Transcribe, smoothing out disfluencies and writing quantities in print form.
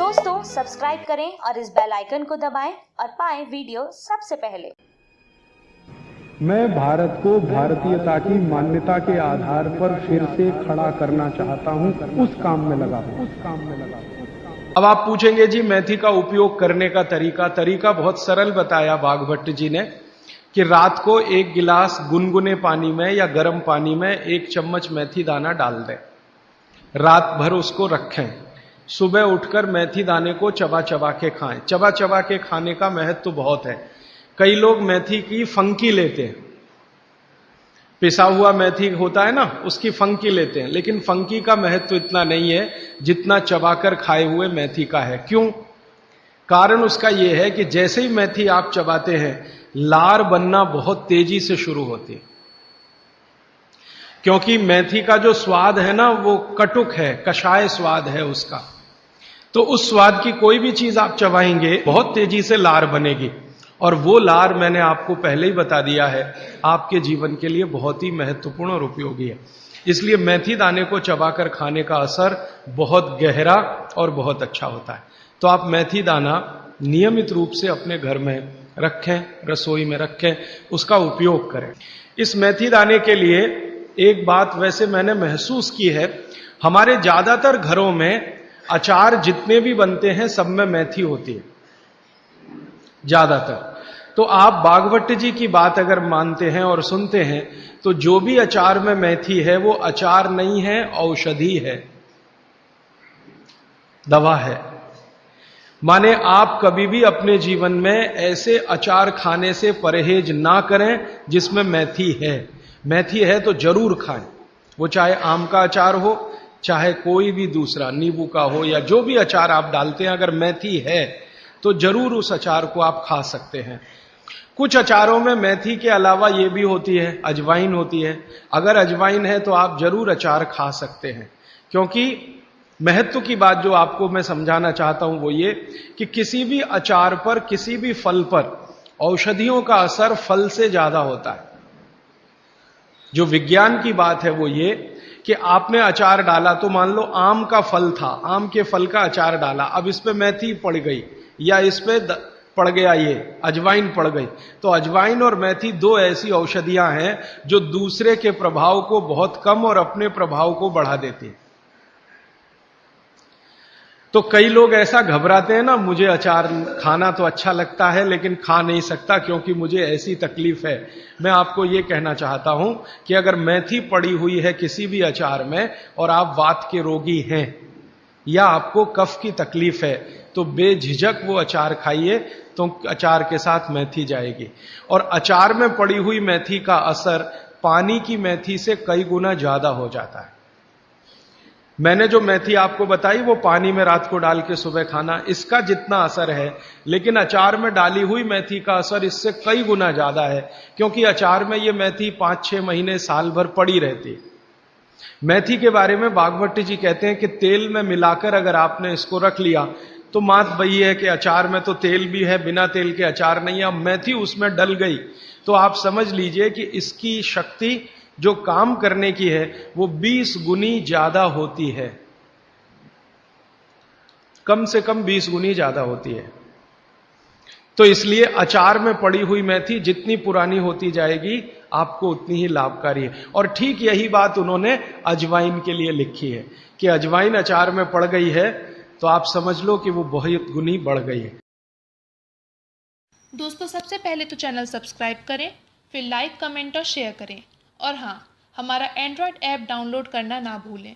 दोस्तों सब्सक्राइब करें और इस बेल आइकन को दबाएं और पाएं वीडियो सबसे पहले। मैं भारत को भारतीयता की मान्यता के आधार पर फिर से खड़ा करना चाहता हूं, उस काम में लगा हूं। अब आप पूछेंगे जी मेथी का उपयोग करने का तरीका बहुत सरल बताया बाघभट्ट जी ने कि रात को 1 गिलास गुनगुने पानी में या गर्म पानी में 1 चम्मच मेथी दाना डाल दें, रात भर उसको रखें, सुबह उठकर मेथी दाने को चबा चबा के खाएं। चबा चबा के खाने का महत्व तो बहुत है। कई लोग मेथी की फंकी लेते हैं, पिसा हुआ मेथी होता है ना, उसकी फंकी लेते हैं, लेकिन फंकी का महत्व इतना नहीं है जितना चबाकर खाए हुए मेथी का है। क्यों? कारण उसका यह है कि जैसे ही मेथी आप चबाते हैं लार बनना बहुत तेजी से शुरू होती है, क्योंकि मेथी का जो स्वाद है ना वो कटुक है, कषाय स्वाद है उसका। तो उस स्वाद की कोई भी चीज आप चबाएंगे बहुत तेजी से लार बनेगी, और वो लार मैंने आपको पहले ही बता दिया है आपके जीवन के लिए बहुत ही महत्वपूर्ण और उपयोगी है। इसलिए मेथी दाने को चबाकर खाने का असर बहुत गहरा और बहुत अच्छा होता है। तो आप मेथी दाना नियमित रूप से अपने घर में रखें, रसोई में रखें, उसका उपयोग करें। इस मेथी दाने के लिए एक बात वैसे मैंने महसूस की है, हमारे ज्यादातर घरों में अचार जितने भी बनते हैं सब में मेथी होती है ज्यादातर। तो आप बाघभट्ट जी की बात अगर मानते हैं और सुनते हैं तो जो भी अचार में मेथी है वो अचार नहीं है, औषधि है, दवा है। माने आप कभी भी अपने जीवन में ऐसे अचार खाने से परहेज ना करें जिसमें मेथी है। मेथी है तो जरूर खाएं, वो चाहे आम का अचार हो, चाहे कोई भी दूसरा नींबू का हो, या जो भी अचार आप डालते हैं, अगर मेथी है तो जरूर उस अचार को आप खा सकते हैं। कुछ अचारों में मेथी के अलावा ये भी होती है, अजवाइन होती है। अगर अजवाइन है तो आप जरूर अचार खा सकते हैं, क्योंकि महत्व की बात जो आपको मैं समझाना चाहता हूं वो ये कि किसी भी अचार पर, किसी भी फल पर औषधियों का असर फल से ज्यादा होता है। जो विज्ञान की बात है वो ये कि आपने अचार डाला, तो मान लो आम का फल था, आम के फल का अचार डाला, अब इस पे मेथी पड़ गई या इस पे पड़ गया ये अजवाइन पड़ गई, तो अजवाइन और मेथी 2 ऐसी औषधियां हैं जो दूसरे के प्रभाव को बहुत कम और अपने प्रभाव को बढ़ा देती है। तो कई लोग ऐसा घबराते हैं ना, मुझे अचार खाना तो अच्छा लगता है लेकिन खा नहीं सकता क्योंकि मुझे ऐसी तकलीफ है। मैं आपको ये कहना चाहता हूं कि अगर मेथी पड़ी हुई है किसी भी अचार में और आप वात के रोगी हैं या आपको कफ की तकलीफ है तो बेझिझक वो अचार खाइए, तो अचार के साथ मेथी जाएगी। और अचार में पड़ी हुई मेथी का असर पानी की मेथी से कई गुना ज्यादा हो जाता है। मैंने जो मेथी आपको बताई वो पानी में रात को डाल के सुबह खाना, इसका जितना असर है, लेकिन अचार में डाली हुई मेथी का असर इससे कई गुना ज्यादा है, क्योंकि अचार में ये मेथी 5-6 महीने साल भर पड़ी रहती है। मेथी के बारे में बाघभट्ट जी कहते हैं कि तेल में मिलाकर अगर आपने इसको रख लिया तो बात वही है कि अचार में तो तेल भी है, बिना तेल के अचार नहीं है। अब मेथी उसमें डल गई तो आप समझ लीजिए कि इसकी शक्ति जो काम करने की है वो 20 गुनी ज्यादा होती है, कम से कम 20 गुनी ज्यादा होती है। तो इसलिए अचार में पड़ी हुई मेथी जितनी पुरानी होती जाएगी आपको उतनी ही लाभकारी है। और ठीक यही बात उन्होंने अजवाइन के लिए लिखी है कि अजवाइन अचार में पड़ गई है तो आप समझ लो कि वो बहुत गुनी बढ़ गई है। दोस्तों सबसे पहले तो चैनल सब्सक्राइब करें, फिर लाइक, कमेंट और शेयर करें, और हाँ, हमारा एंड्रॉयड ऐप डाउनलोड करना ना भूलें।